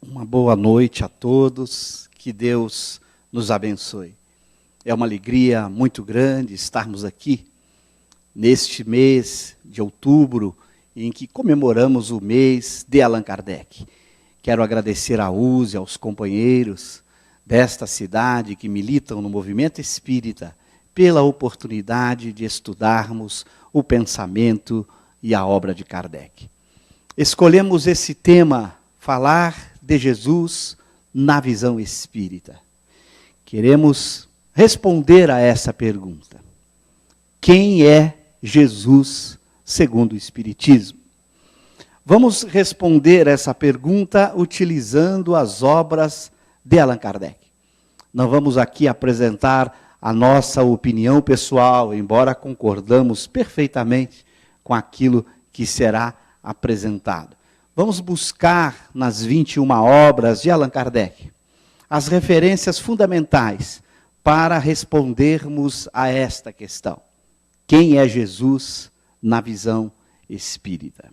Uma boa noite a todos, que Deus nos abençoe. É uma alegria muito grande estarmos aqui neste mês de outubro, em que comemoramos o mês de Allan Kardec. Quero agradecer a USE, aos companheiros desta cidade que militam no movimento espírita, pela oportunidade de estudarmos o pensamento e a obra de Kardec. Escolhemos esse tema, falar de Jesus na visão espírita. Queremos responder a essa pergunta. Quem é Jesus segundo o Espiritismo? Vamos responder essa pergunta utilizando as obras de Allan Kardec. Não vamos aqui apresentar a nossa opinião pessoal, embora concordamos perfeitamente com aquilo que será apresentado. Vamos buscar nas 21 obras de Allan Kardec as referências fundamentais para respondermos a esta questão. Quem é Jesus na visão espírita?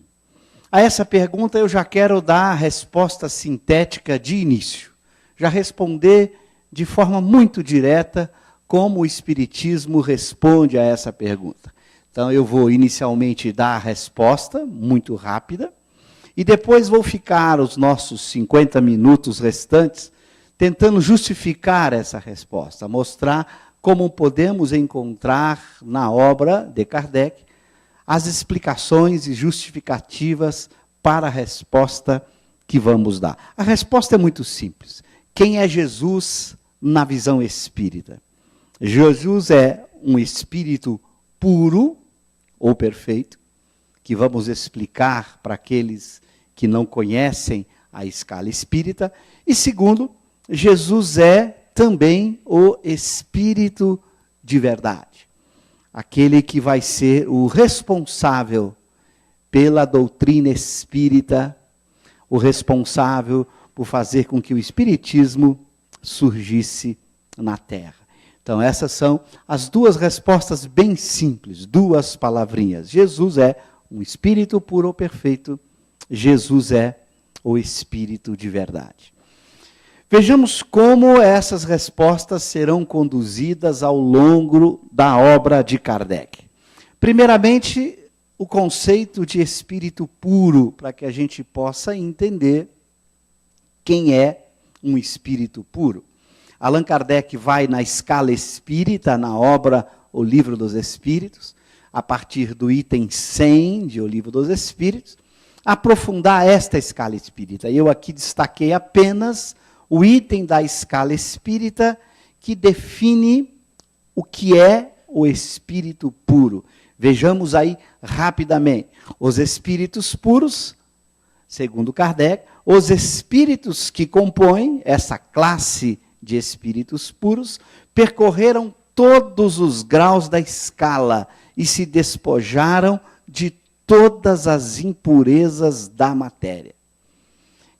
A essa pergunta eu já quero dar a resposta sintética de início. Já responder de forma muito direta como o Espiritismo responde a essa pergunta. Então eu vou inicialmente dar a resposta muito rápida, e depois vou ficar os nossos 50 minutos restantes tentando justificar essa resposta, mostrar como podemos encontrar na obra de Kardec as explicações e justificativas para a resposta que vamos dar. A resposta é muito simples. Quem é Jesus na visão espírita? Jesus é um espírito puro ou perfeito, que vamos explicar para aqueles que não conhecem a escala espírita. E segundo, Jesus é também o Espírito de verdade. Aquele que vai ser o responsável pela doutrina espírita, o responsável por fazer com que o Espiritismo surgisse na Terra. Então essas são as duas respostas bem simples, duas palavrinhas. Jesus é um Espírito puro ou perfeito, Jesus é o Espírito de verdade. Vejamos como essas respostas serão conduzidas ao longo da obra de Kardec. Primeiramente, o conceito de Espírito puro, para que a gente possa entender quem é um Espírito puro. Allan Kardec vai na escala espírita, na obra O Livro dos Espíritos, a partir do item 100 de O Livro dos Espíritos, aprofundar esta escala espírita. Eu aqui destaquei apenas o item da escala espírita que define o que é o espírito puro. Vejamos aí rapidamente. Os espíritos puros, segundo Kardec, os espíritos que compõem essa classe de espíritos puros, percorreram todos os graus da escala e se despojaram de todas as impurezas da matéria.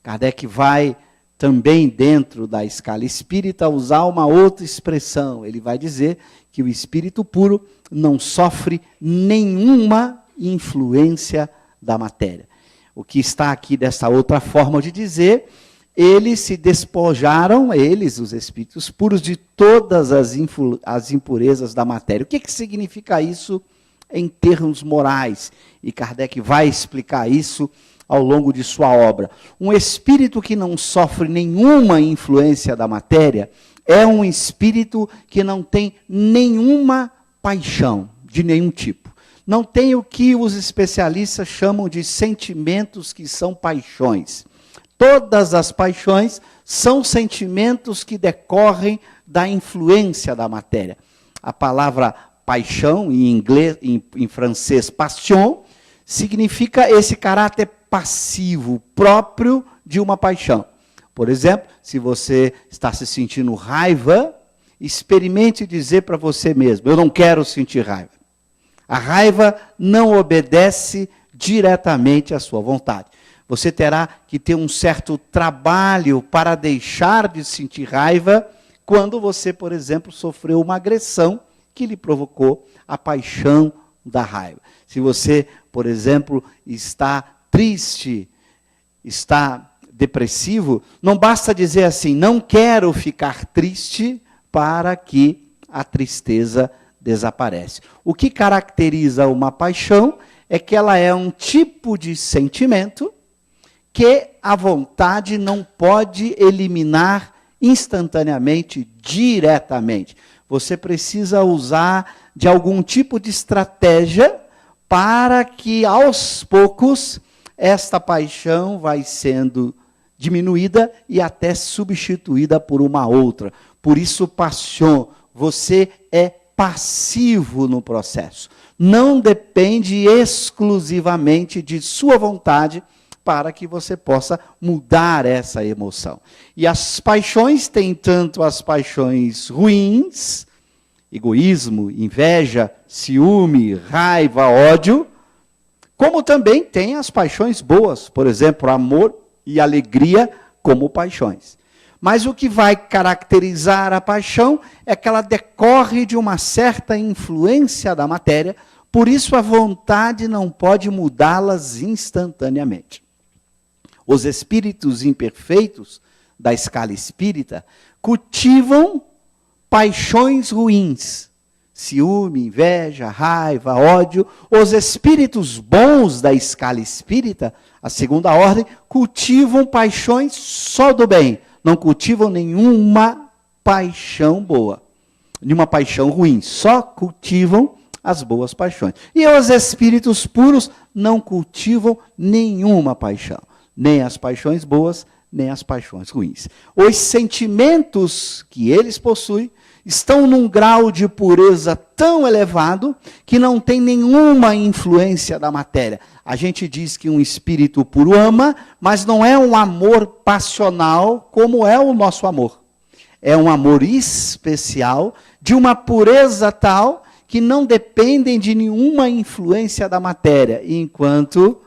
Kardec vai também dentro da escala espírita usar uma outra expressão. Ele vai dizer que o espírito puro não sofre nenhuma influência da matéria. O que está aqui dessa outra forma de dizer, eles se despojaram, eles, os espíritos puros, de todas as impurezas da matéria. O que significa isso em termos morais? E Kardec vai explicar isso ao longo de sua obra. Um espírito que não sofre nenhuma influência da matéria é um espírito que não tem nenhuma paixão de nenhum tipo. Não tem o que os especialistas chamam de sentimentos, que são paixões. Todas as paixões são sentimentos que decorrem da influência da matéria. A palavra paixão, em inglês, em francês, passion, significa esse caráter passivo, próprio de uma paixão. Por exemplo, se você está se sentindo raiva, experimente dizer para você mesmo: eu não quero sentir raiva. A raiva não obedece diretamente à sua vontade. Você terá que ter um certo trabalho para deixar de sentir raiva quando você, por exemplo, sofreu uma agressão que lhe provocou a paixão da raiva. Se você, por exemplo, está triste, está depressivo, não basta dizer assim, não quero ficar triste para que a tristeza desaparece. O que caracteriza uma paixão é que ela é um tipo de sentimento que a vontade não pode eliminar instantaneamente, diretamente. Você precisa usar de algum tipo de estratégia para que, aos poucos, esta paixão vai sendo diminuída e até substituída por uma outra. Por isso, passion, você é passivo no processo. Não depende exclusivamente de sua vontade para que você possa mudar essa emoção. E as paixões têm tanto as paixões ruins, egoísmo, inveja, ciúme, raiva, ódio, como também tem as paixões boas, por exemplo, amor e alegria como paixões. Mas o que vai caracterizar a paixão é que ela decorre de uma certa influência da matéria, por isso a vontade não pode mudá-las instantaneamente. Os espíritos imperfeitos da escala espírita cultivam paixões ruins, ciúme, inveja, raiva, ódio. Os espíritos bons da escala espírita, a segunda ordem, cultivam paixões só do bem, não cultivam nenhuma paixão boa, nenhuma paixão ruim, só cultivam as boas paixões. E os espíritos puros não cultivam nenhuma paixão, nem as paixões boas, nem as paixões ruins. Os sentimentos que eles possuem estão num grau de pureza tão elevado que não tem nenhuma influência da matéria. A gente diz que um espírito puro ama, mas não é um amor passional como é o nosso amor. É um amor especial, de uma pureza tal que não dependem de nenhuma influência da matéria, enquanto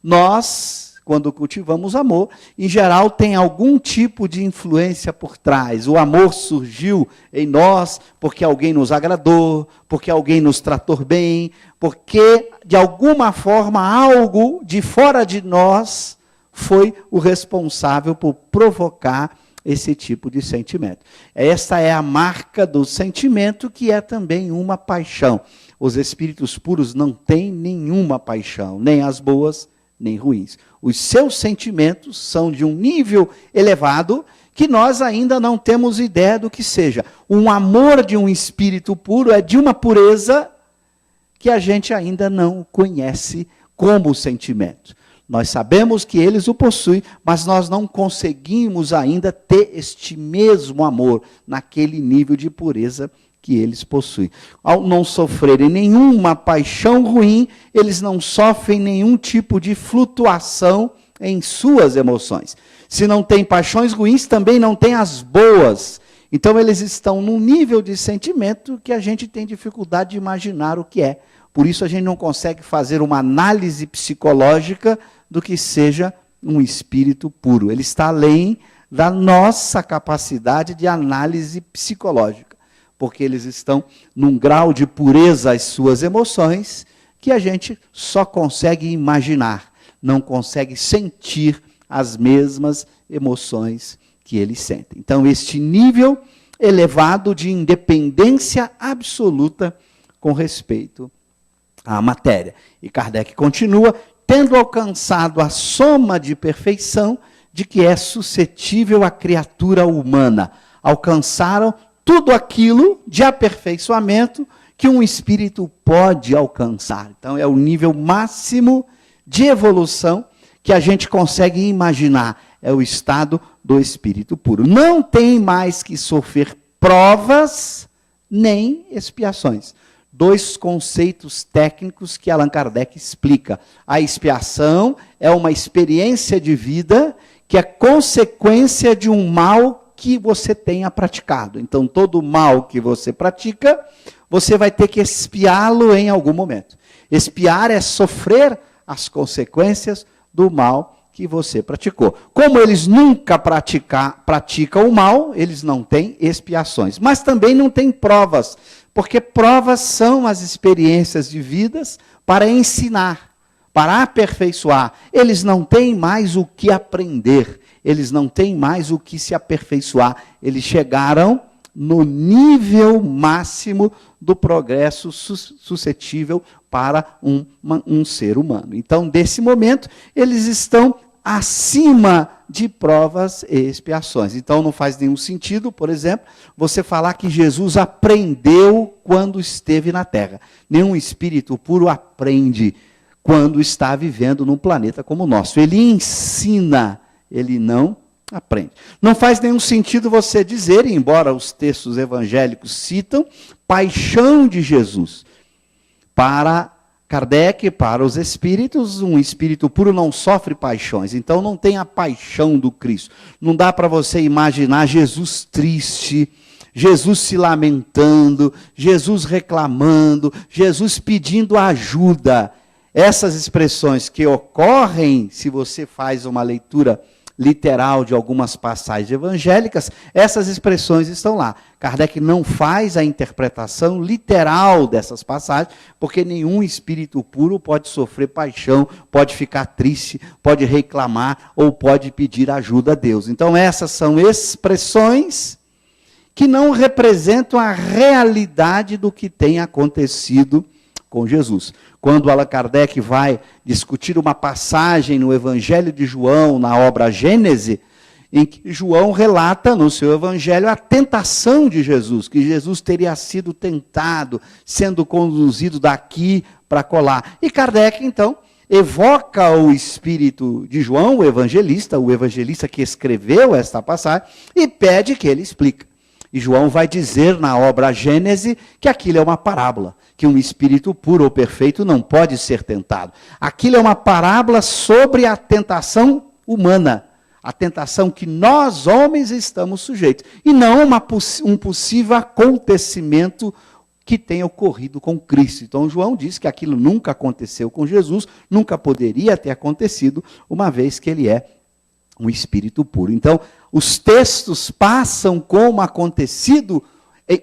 nós, quando cultivamos amor, em geral tem algum tipo de influência por trás. O amor surgiu em nós porque alguém nos agradou, porque alguém nos tratou bem, porque de alguma forma algo de fora de nós foi o responsável por provocar esse tipo de sentimento. Esta é a marca do sentimento, que é também uma paixão. Os espíritos puros não têm nenhuma paixão, nem as boas, nem ruins. Os seus sentimentos são de um nível elevado que nós ainda não temos ideia do que seja. Um amor de um espírito puro é de uma pureza que a gente ainda não conhece como sentimento. Nós sabemos que eles o possuem, mas nós não conseguimos ainda ter este mesmo amor naquele nível de pureza que eles possuem. Ao não sofrerem nenhuma paixão ruim, eles não sofrem nenhum tipo de flutuação em suas emoções. Se não tem paixões ruins, também não tem as boas. Então eles estão num nível de sentimento que a gente tem dificuldade de imaginar o que é. Por isso a gente não consegue fazer uma análise psicológica do que seja um espírito puro. Ele está além da nossa capacidade de análise psicológica, porque eles estão num grau de pureza às suas emoções que a gente só consegue imaginar, não consegue sentir as mesmas emoções que eles sentem. Então, este nível elevado de independência absoluta com respeito à matéria. E Kardec continua, tendo alcançado a soma de perfeição de que é suscetível a criatura humana. Alcançaram tudo aquilo de aperfeiçoamento que um espírito pode alcançar. Então, é o nível máximo de evolução que a gente consegue imaginar. É o estado do espírito puro. Não tem mais que sofrer provas nem expiações. Dois conceitos técnicos que Allan Kardec explica. A expiação é uma experiência de vida que é consequência de um mal que você tenha praticado. Então, todo mal que você pratica, você vai ter que expiá-lo em algum momento. Expiar é sofrer as consequências do mal que você praticou. Como eles nunca praticam o mal, eles não têm expiações. Mas também não têm provas, porque provas são as experiências de vidas para ensinar, para aperfeiçoar. Eles não têm mais o que aprender. eles não têm mais o que se aperfeiçoar. Eles chegaram no nível máximo do progresso suscetível para um ser humano. Então, desse momento, eles estão acima de provas e expiações. Então, não faz nenhum sentido, por exemplo, você falar que Jesus aprendeu quando esteve na Terra. Nenhum espírito puro aprende quando está vivendo num planeta como o nosso. Ele ensina, ele não aprende. Não faz nenhum sentido você dizer, embora os textos evangélicos citam, paixão de Jesus. Para Kardec, para os espíritos, um espírito puro não sofre paixões, então não tem a paixão do Cristo. Não dá para você imaginar Jesus triste, Jesus se lamentando, Jesus reclamando, Jesus pedindo ajuda. Essas expressões que ocorrem, se você faz uma leitura literal de algumas passagens evangélicas, essas expressões estão lá. Kardec não faz a interpretação literal dessas passagens, porque nenhum espírito puro pode sofrer paixão, pode ficar triste, pode reclamar ou pode pedir ajuda a Deus. Então essas são expressões que não representam a realidade do que tem acontecido com Jesus. Quando Allan Kardec vai discutir uma passagem no Evangelho de João, na obra Gênese, em que João relata no seu Evangelho a tentação de Jesus, que Jesus teria sido tentado, sendo conduzido daqui para colar. E Kardec, então, evoca o espírito de João, o evangelista que escreveu esta passagem, e pede que ele explique. E João vai dizer na obra Gênese que aquilo é uma parábola, que um espírito puro ou perfeito não pode ser tentado. Aquilo é uma parábola sobre a tentação humana, a tentação que nós, homens, estamos sujeitos, e não um possível acontecimento que tenha ocorrido com Cristo. Então João diz que aquilo nunca aconteceu com Jesus, nunca poderia ter acontecido, uma vez que ele é um espírito puro. Então, os textos passam como acontecido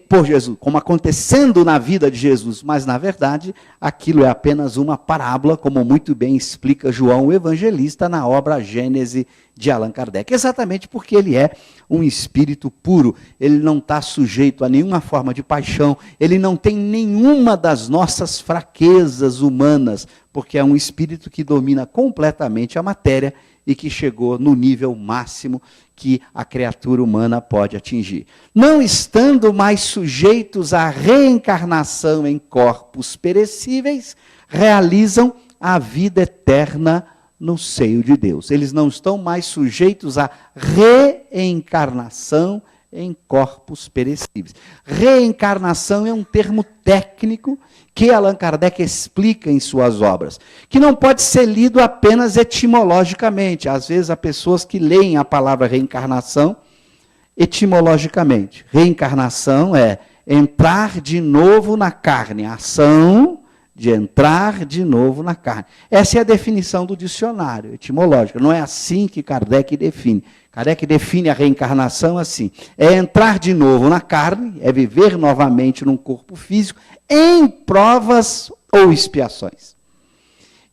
por Jesus, como acontecendo na vida de Jesus, mas na verdade aquilo é apenas uma parábola, como muito bem explica João o Evangelista na obra Gênese de Allan Kardec, exatamente porque ele é um espírito puro, ele não está sujeito a nenhuma forma de paixão, ele não tem nenhuma das nossas fraquezas humanas, porque é um espírito que domina completamente a matéria e que chegou no nível máximo que a criatura humana pode atingir. Não estando mais sujeitos à reencarnação em corpos perecíveis, realizam a vida eterna no seio de Deus. Eles não estão mais sujeitos à reencarnação em corpos perecíveis. Reencarnação é um termo técnico que Allan Kardec explica em suas obras, que não pode ser lido apenas etimologicamente. Às vezes há pessoas que leem a palavra reencarnação etimologicamente. Reencarnação é entrar de novo na carne, a ação de entrar de novo na carne. Essa é a definição do dicionário etimológico. Não é assim que Kardec define. Kardec define a reencarnação assim: é entrar de novo na carne, é viver novamente num corpo físico, em provas ou expiações.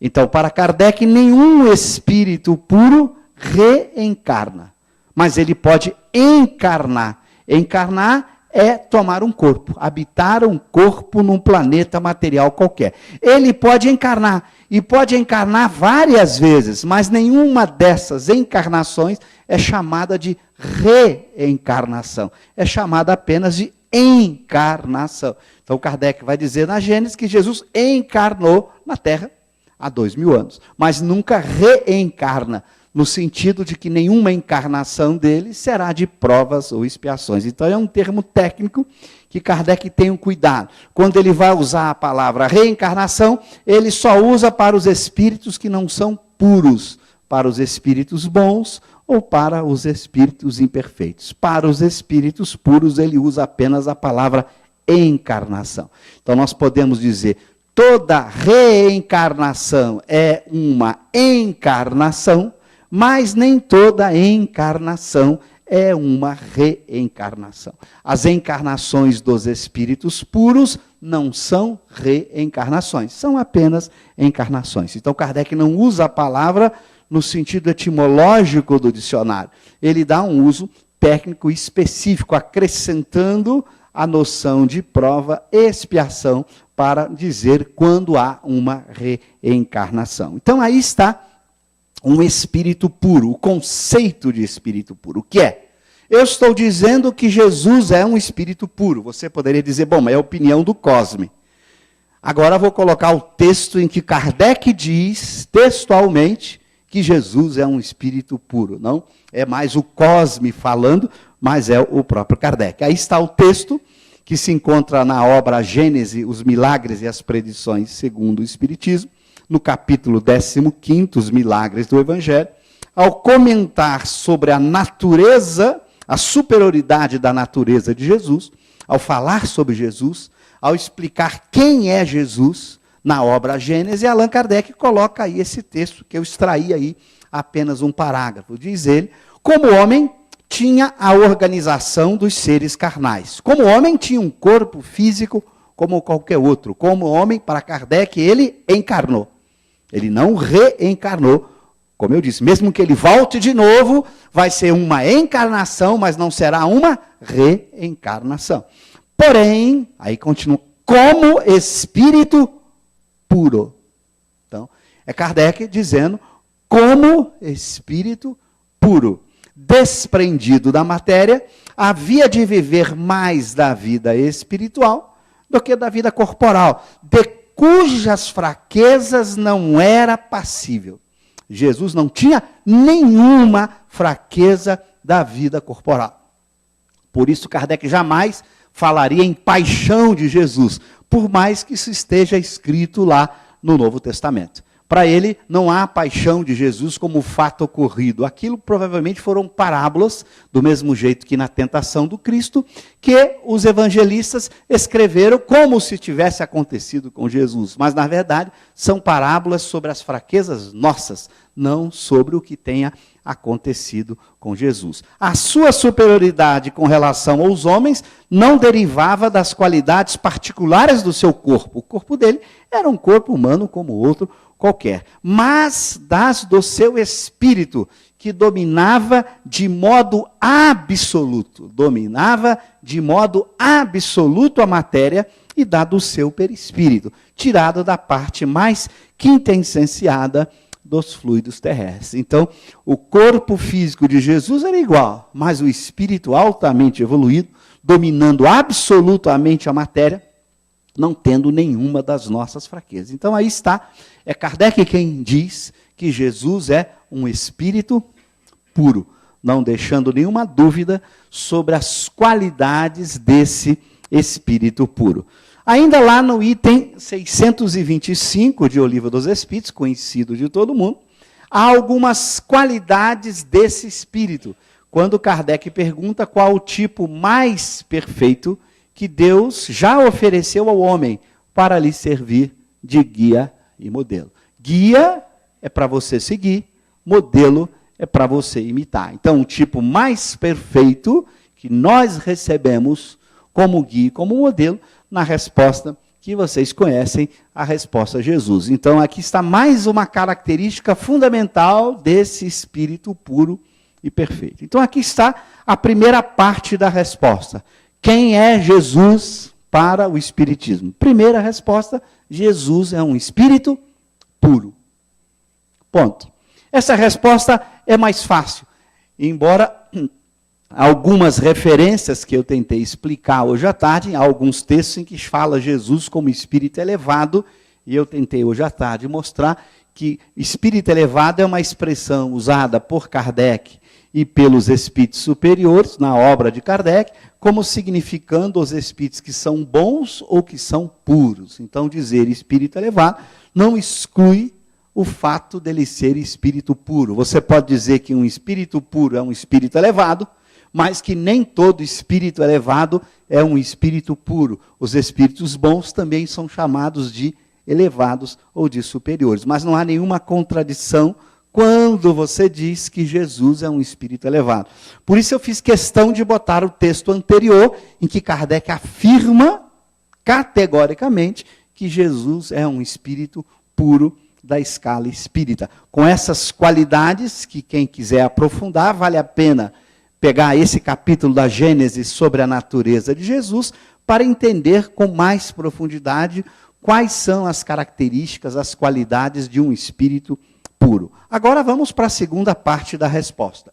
Então, para Kardec, nenhum espírito puro reencarna, mas ele pode encarnar. Encarnar é tomar um corpo, habitar um corpo num planeta material qualquer. Ele pode encarnar, e pode encarnar várias vezes, mas nenhuma dessas encarnações é chamada de reencarnação, é chamada apenas de encarnação. Então Kardec vai dizer na Gênesis que Jesus encarnou na Terra há 2000 anos, mas nunca reencarna, no sentido de que nenhuma encarnação dele será de provas ou expiações. Então é um termo técnico que Kardec tem um cuidado. Quando ele vai usar a palavra reencarnação, ele só usa para os espíritos que não são puros, para os espíritos bons ou para os espíritos imperfeitos. Para os espíritos puros, ele usa apenas a palavra encarnação. Então nós podemos dizer: toda reencarnação é uma encarnação, mas nem toda encarnação é uma reencarnação. As encarnações dos espíritos puros não são reencarnações, são apenas encarnações. Então Kardec não usa a palavra no sentido etimológico do dicionário. Ele dá um uso técnico específico, acrescentando a noção de prova e expiação para dizer quando há uma reencarnação. Então aí está um espírito puro, o conceito de espírito puro. O que é? Eu estou dizendo que Jesus é um espírito puro. Você poderia dizer, bom, mas é a opinião do Cosme. Agora vou colocar o texto em que Kardec diz, textualmente, que Jesus é um espírito puro. Não é mais o Cosme falando, mas é o próprio Kardec. Aí está o texto que se encontra na obra Gênese, os milagres e as predições segundo o Espiritismo, no capítulo 15, os milagres do Evangelho, ao comentar sobre a natureza, a superioridade da natureza de Jesus, ao falar sobre Jesus, ao explicar quem é Jesus, na obra Gênese, Allan Kardec coloca aí esse texto, que eu extraí aí apenas um parágrafo. Diz ele, como homem, tinha a organização dos seres carnais. Como homem, tinha um corpo físico como qualquer outro. Como homem, para Kardec, ele encarnou. Ele não reencarnou. Como eu disse, mesmo que ele volte de novo, vai ser uma encarnação, mas não será uma reencarnação. Porém, aí continua, como espírito puro. Então, é Kardec dizendo, como espírito puro, desprendido da matéria, havia de viver mais da vida espiritual do que da vida corporal, de cujas fraquezas não era passível. Jesus não tinha nenhuma fraqueza da vida corporal. Por isso, Kardec jamais falaria em paixão de Jesus, por mais que isso esteja escrito lá no Novo Testamento. Para ele, não há paixão de Jesus como fato ocorrido. Aquilo provavelmente foram parábolas, do mesmo jeito que na tentação do Cristo, que os evangelistas escreveram como se tivesse acontecido com Jesus. Mas, na verdade, são parábolas sobre as fraquezas nossas, não sobre o que tenha acontecido com Jesus. A sua superioridade com relação aos homens não derivava das qualidades particulares do seu corpo. O corpo dele era um corpo humano como outro qualquer, mas das do seu espírito, que dominava de modo absoluto a matéria e dado o seu perispírito, tirado da parte mais quintessenciada dos fluidos terrestres. Então, o corpo físico de Jesus era igual, mas o espírito altamente evoluído, dominando absolutamente a matéria, não tendo nenhuma das nossas fraquezas. Então, aí está, é Kardec quem diz que Jesus é um espírito puro, não deixando nenhuma dúvida sobre as qualidades desse espírito puro. Ainda lá no item 625 de O Livro dos Espíritos, conhecido de todo mundo, há algumas qualidades desse espírito. Quando Kardec pergunta qual o tipo mais perfeito que Deus já ofereceu ao homem para lhe servir de guia e modelo. Guia é para você seguir, modelo é para você imitar. Então, o tipo mais perfeito que nós recebemos como guia e como modelo, na resposta que vocês conhecem, a resposta a Jesus. Então, aqui está mais uma característica fundamental desse espírito puro e perfeito. Então, aqui está a primeira parte da resposta. Quem é Jesus para o Espiritismo? Primeira resposta, Jesus é um espírito puro. Ponto. Essa resposta é mais fácil, embora algumas referências que eu tentei explicar hoje à tarde, há alguns textos em que fala Jesus como espírito elevado, e eu tentei hoje à tarde mostrar que espírito elevado é uma expressão usada por Kardec e pelos espíritos superiores, na obra de Kardec, como significando os espíritos que são bons ou que são puros. Então, dizer espírito elevado não exclui o fato dele ser espírito puro. Você pode dizer que um espírito puro é um espírito elevado, mas que nem todo espírito elevado é um espírito puro. Os espíritos bons também são chamados de elevados ou de superiores. Mas não há nenhuma contradição quando você diz que Jesus é um espírito elevado. Por isso eu fiz questão de botar o texto anterior, em que Kardec afirma categoricamente que Jesus é um espírito puro da escala espírita. Com essas qualidades, que quem quiser aprofundar, vale a pena pegar esse capítulo da Gênesis sobre a natureza de Jesus, para entender com mais profundidade quais são as características, as qualidades de um espírito puro. Agora vamos para a segunda parte da resposta.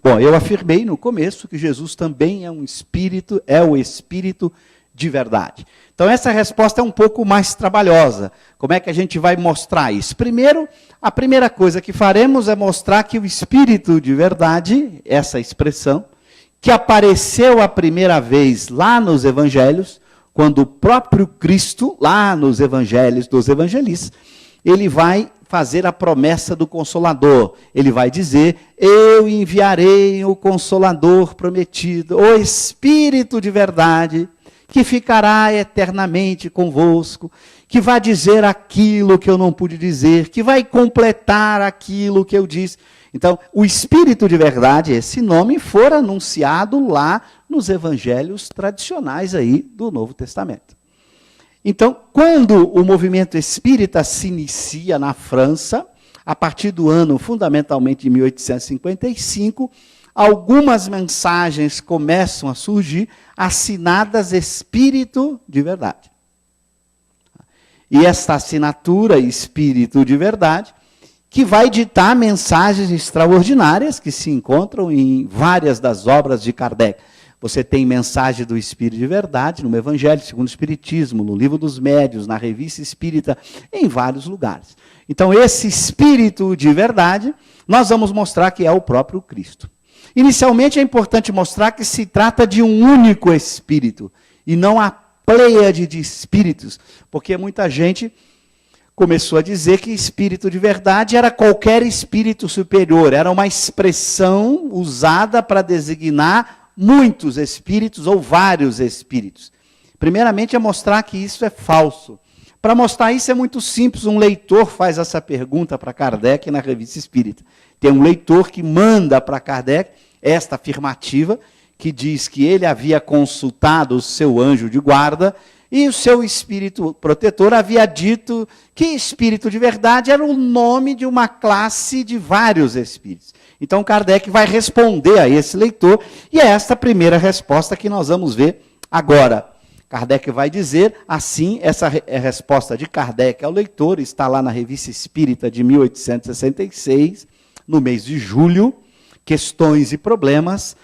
Bom, eu afirmei no começo que Jesus também é um espírito, é o espírito de verdade. Então essa resposta é um pouco mais trabalhosa. Como é que a gente vai mostrar isso? Primeiro, a primeira coisa que faremos é mostrar que o espírito de verdade, essa expressão, que apareceu a primeira vez lá nos evangelhos, quando o próprio Cristo, lá nos evangelhos dos evangelistas, ele vai fazer a promessa do Consolador. Ele vai dizer, eu enviarei o Consolador prometido, o Espírito de verdade, que ficará eternamente convosco, que vai dizer aquilo que eu não pude dizer, que vai completar aquilo que eu disse. Então, o Espírito de verdade, esse nome, foi anunciado lá nos evangelhos tradicionais aí do Novo Testamento. Então, quando o movimento espírita se inicia na França, a partir do ano, fundamentalmente, de 1855, algumas mensagens começam a surgir, assinadas Espírito de Verdade. E esta assinatura, Espírito de Verdade, que vai ditar mensagens extraordinárias que se encontram em várias das obras de Kardec. Você tem mensagem do Espírito de Verdade no Evangelho segundo o Espiritismo, no Livro dos Médiuns, na Revista Espírita, em vários lugares. Então, esse Espírito de Verdade, nós vamos mostrar que é o próprio Cristo. Inicialmente, é importante mostrar que se trata de um único Espírito, e não a pleiade de espíritos, porque muita gente começou a dizer que espírito de verdade era qualquer espírito superior, era uma expressão usada para designar muitos espíritos ou vários espíritos. Primeiramente é mostrar que isso é falso. Para mostrar isso é muito simples, um leitor faz essa pergunta para Kardec na Revista Espírita. Tem um leitor que manda para Kardec esta afirmativa, que diz que ele havia consultado o seu anjo de guarda e o seu espírito protetor havia dito que espírito de verdade era o nome de uma classe de vários espíritos. Então Kardec vai responder a esse leitor, e é esta a primeira resposta que nós vamos ver agora. Kardec vai dizer, assim, essa é a resposta de Kardec ao leitor, está lá na Revista Espírita de 1866, no mês de julho, Questões e Problemas,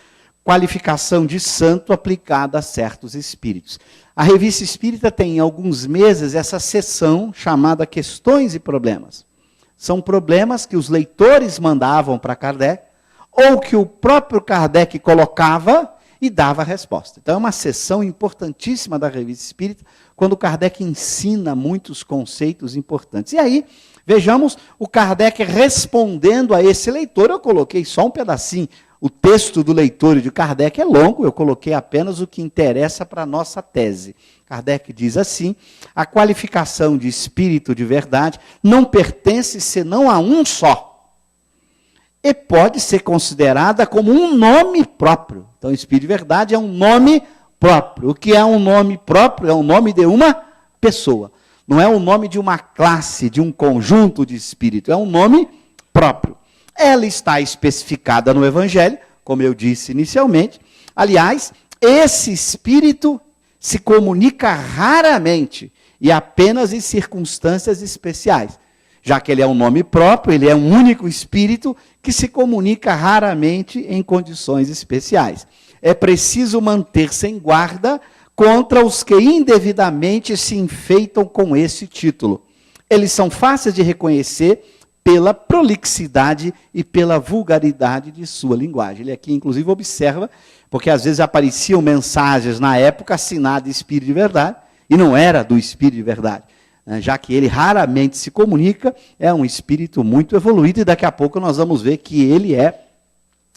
qualificação de santo aplicada a certos espíritos. A Revista Espírita tem, em alguns meses, essa seção chamada Questões e Problemas. São problemas que os leitores mandavam para Kardec, ou que o próprio Kardec colocava e dava a resposta. Então é uma seção importantíssima da Revista Espírita, quando Kardec ensina muitos conceitos importantes. E aí, vejamos o Kardec respondendo a esse leitor. Eu coloquei só um pedacinho. O texto do leitor de Kardec é longo, eu coloquei apenas o que interessa para a nossa tese. Kardec diz assim, a qualificação de espírito de verdade não pertence senão a um só, e pode ser considerada como um nome próprio. Então, espírito de verdade é um nome próprio. O que é um nome próprio? É o nome de uma pessoa. Não é o nome de uma classe, de um conjunto de espírito, é um nome próprio. Ela está especificada no Evangelho, como eu disse inicialmente. Aliás, esse espírito se comunica raramente e apenas em circunstâncias especiais. Já que ele é um nome próprio, ele é um único espírito que se comunica raramente em condições especiais. É preciso manter-se em guarda contra os que indevidamente se enfeitam com esse título. Eles são fáceis de reconhecer pela prolixidade e pela vulgaridade de sua linguagem. Ele aqui, inclusive, observa, porque às vezes apareciam mensagens na época assinadas Espírito de Verdade, e não era do Espírito de Verdade. Já que ele raramente se comunica, é um espírito muito evoluído, e daqui a pouco nós vamos ver que ele é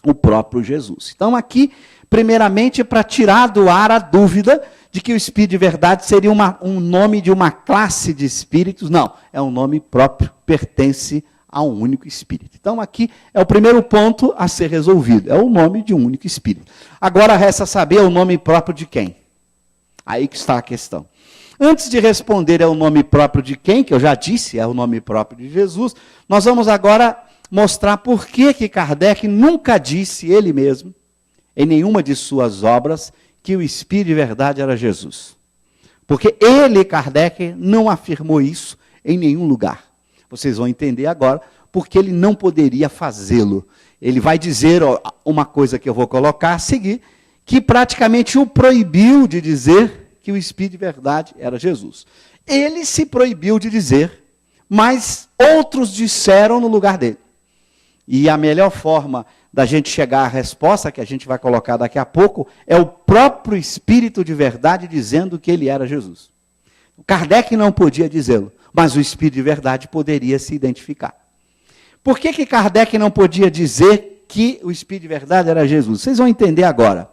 o próprio Jesus. Então aqui, primeiramente, para tirar do ar a dúvida de que o Espírito de Verdade seria um nome de uma classe de espíritos. Não, é um nome próprio, pertence a um único espírito. Então aqui é o primeiro ponto a ser resolvido, é o nome de um único espírito. Agora resta saber o nome próprio de quem? Aí que está a questão. Antes de responder é o nome próprio de quem, que eu já disse, é o nome próprio de Jesus, nós vamos agora mostrar por que Kardec nunca disse, ele mesmo, em nenhuma de suas obras, que o Espírito de verdade era Jesus. Porque ele, Kardec, não afirmou isso em nenhum lugar. Vocês vão entender agora porque ele não poderia fazê-lo. Ele vai dizer uma coisa que eu vou colocar a seguir, que praticamente o proibiu de dizer que o Espírito de verdade era Jesus. Ele se proibiu de dizer, mas outros disseram no lugar dele. E a melhor forma da gente chegar à resposta, que a gente vai colocar daqui a pouco, é o próprio Espírito de verdade dizendo que ele era Jesus. Kardec não podia dizê-lo, mas o Espírito de verdade poderia se identificar. Por que Kardec não podia dizer que o Espírito de verdade era Jesus? Vocês vão entender agora.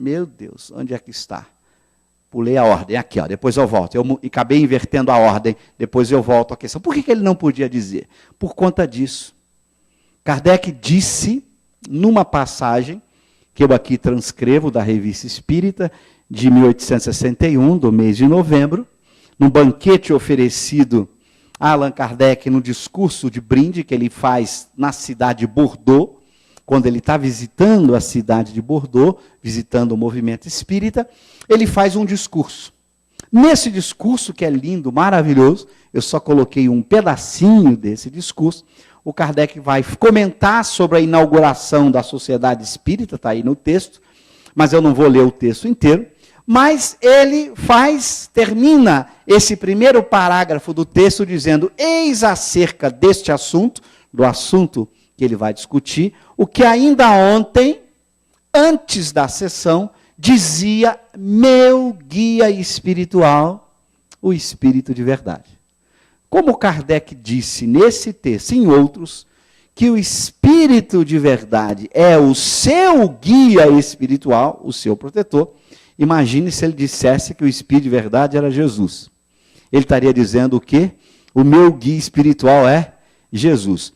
Meu Deus, onde é que está? Pulei a ordem, aqui, ó, depois eu volto. Eu acabei invertendo a ordem, depois eu volto à questão. Por que ele não podia dizer? Por conta disso. Kardec disse, numa passagem, que eu aqui transcrevo da Revista Espírita, de 1861, do mês de novembro, num banquete oferecido a Allan Kardec no discurso de brinde que ele faz na cidade de Bordeaux, quando ele está visitando a cidade de Bordeaux, visitando o movimento espírita, ele faz um discurso. Nesse discurso, que é lindo, maravilhoso, eu só coloquei um pedacinho desse discurso, o Kardec vai comentar sobre a inauguração da Sociedade Espírita, está aí no texto, mas eu não vou ler o texto inteiro, mas ele termina esse primeiro parágrafo do texto dizendo, eis acerca deste assunto, do assunto que ele vai discutir, o que ainda ontem, antes da sessão, dizia meu guia espiritual, o Espírito de verdade. Como Kardec disse nesse texto e em outros, que o Espírito de verdade é o seu guia espiritual, o seu protetor, imagine se ele dissesse que o Espírito de verdade era Jesus. Ele estaria dizendo o quê? O meu guia espiritual é Jesus.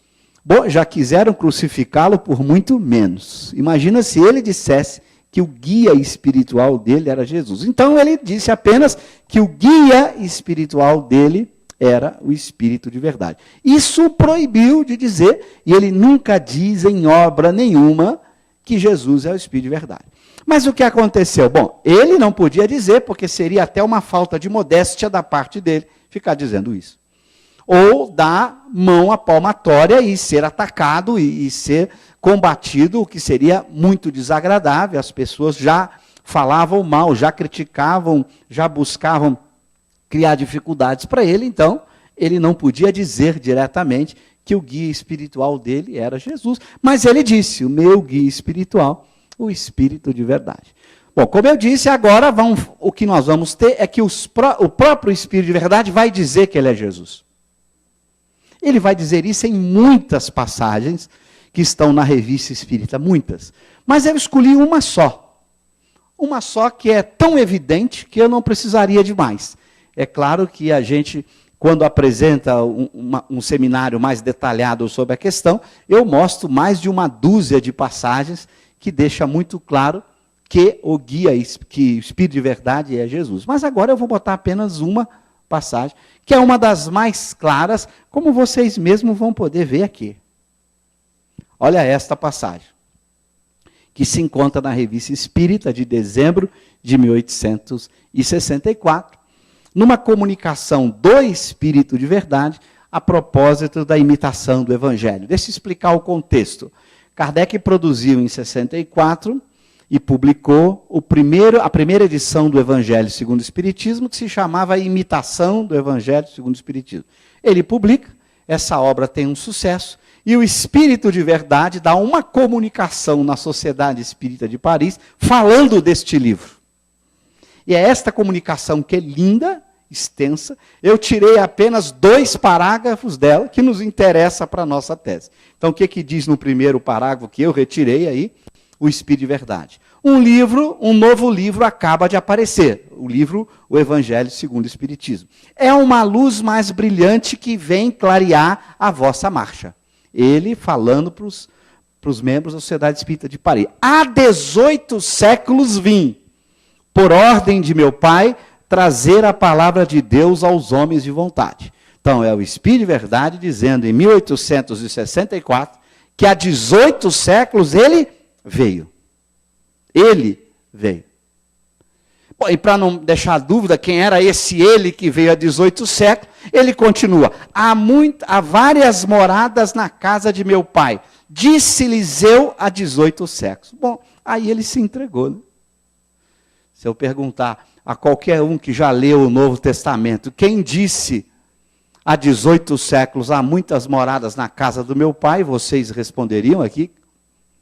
Bom, já quiseram crucificá-lo por muito menos. Imagina se ele dissesse que o guia espiritual dele era Jesus. Então ele disse apenas que o guia espiritual dele era o Espírito de verdade. Isso o proibiu de dizer, e ele nunca diz em obra nenhuma que Jesus é o Espírito de verdade. Mas o que aconteceu? Bom, ele não podia dizer, porque seria até uma falta de modéstia da parte dele ficar dizendo isso. Ou dar mão à palmatória e ser atacado e ser combatido, o que seria muito desagradável. As pessoas já falavam mal, já criticavam, já buscavam criar dificuldades para ele, então ele não podia dizer diretamente que o guia espiritual dele era Jesus. Mas ele disse, o meu guia espiritual, o Espírito de verdade. Bom, como eu disse, agora o que nós vamos ter é que o próprio Espírito de verdade vai dizer que ele é Jesus. Ele vai dizer isso em muitas passagens que estão na Revista Espírita, muitas. Mas eu escolhi uma só. Uma só que é tão evidente que eu não precisaria de mais. É claro que a gente, quando apresenta um seminário mais detalhado sobre a questão, eu mostro mais de uma dúzia de passagens que deixa muito claro que o guia, que o Espírito de verdade é Jesus. Mas agora eu vou botar apenas uma passagem, que é uma das mais claras, como vocês mesmos vão poder ver aqui. Olha esta passagem, que se encontra na Revista Espírita de dezembro de 1864, numa comunicação do Espírito de verdade, a propósito da imitação do Evangelho. Deixa eu explicar o contexto. Kardec produziu em 64 e publicou a primeira edição do Evangelho segundo o Espiritismo, que se chamava Imitação do Evangelho segundo o Espiritismo. Ele publica, essa obra tem um sucesso, e o Espírito de verdade dá uma comunicação na Sociedade Espírita de Paris, falando deste livro. E é esta comunicação que é linda, extensa. Eu tirei apenas 2 parágrafos dela, que nos interessa para a nossa tese. Então, o que diz no primeiro parágrafo que eu retirei aí? O Espírito de verdade. Um novo livro acaba de aparecer. O livro, o Evangelho segundo o Espiritismo. É uma luz mais brilhante que vem clarear a vossa marcha. Ele falando para os membros da Sociedade Espírita de Paris. Há 18 séculos vim. por ordem de meu Pai, trazer a palavra de Deus aos homens de vontade. Então, é o Espírito de Verdade dizendo, em 1864, que há 18 séculos ele veio. Ele veio. Bom, e para não deixar dúvida quem era esse ele que veio há 18 séculos, ele continua. Há várias moradas na casa de meu pai. Disse-lhes eu há 18 séculos. Bom, aí ele se entregou. Né? Se eu perguntar a qualquer um que já leu o Novo Testamento, quem disse há 18 séculos há muitas moradas na casa do meu pai, vocês responderiam aqui?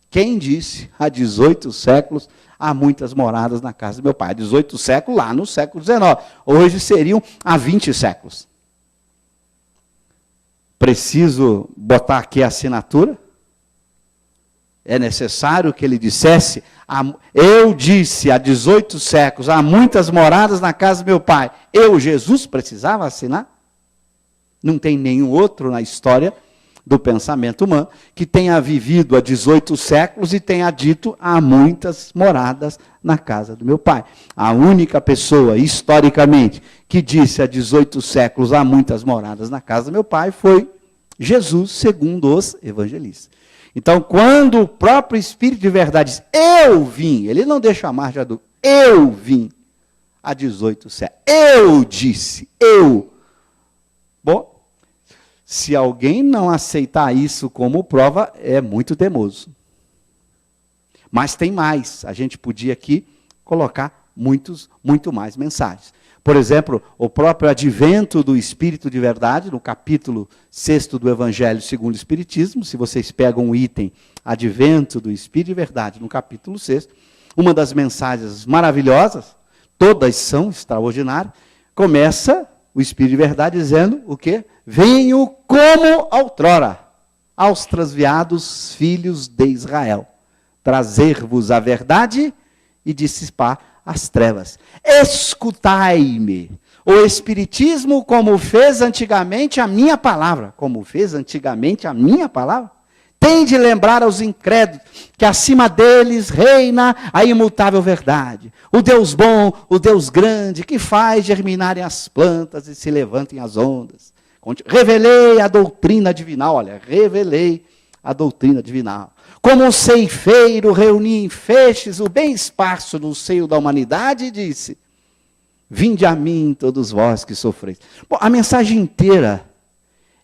Quem disse há 18 séculos há muitas moradas na casa do meu pai? 18 séculos lá no século XIX. Hoje seriam há 20 séculos. Preciso botar aqui a assinatura? É necessário que ele dissesse, eu disse há 18 séculos, há muitas moradas na casa do meu pai. Eu, Jesus, precisava assinar? Não tem nenhum outro na história do pensamento humano que tenha vivido há 18 séculos e tenha dito há muitas moradas na casa do meu pai. A única pessoa, historicamente, que disse há 18 séculos há muitas moradas na casa do meu pai foi Jesus, segundo os evangelistas. Então, quando o próprio Espírito de Verdade diz, eu vim, ele não deixa a margem a dúvida, eu vim há 18 séculos, eu disse, eu. Bom, se alguém não aceitar isso como prova, é muito teimoso. Mas tem mais, a gente podia aqui colocar muito mais mensagens. Por exemplo, o próprio advento do Espírito de Verdade, no capítulo 6 do Evangelho segundo o Espiritismo, se vocês pegam o item advento do Espírito de Verdade, no capítulo 6, uma das mensagens maravilhosas, todas são extraordinárias, começa o Espírito de Verdade dizendo o quê? Venho como outrora aos transviados filhos de Israel, trazer-vos a verdade e dissipar as trevas. Escutai-me. O Espiritismo, como fez antigamente a minha palavra, tem de lembrar aos incrédulos que acima deles reina a imutável verdade. O Deus bom, o Deus grande, que faz germinarem as plantas e se levantem as ondas. Revelei a doutrina divinal, revelei a doutrina divinal. Como um ceifeiro reuni em feixes o bem esparso no seio da humanidade e disse, vinde a mim todos vós que sofreis. Bom, a mensagem inteira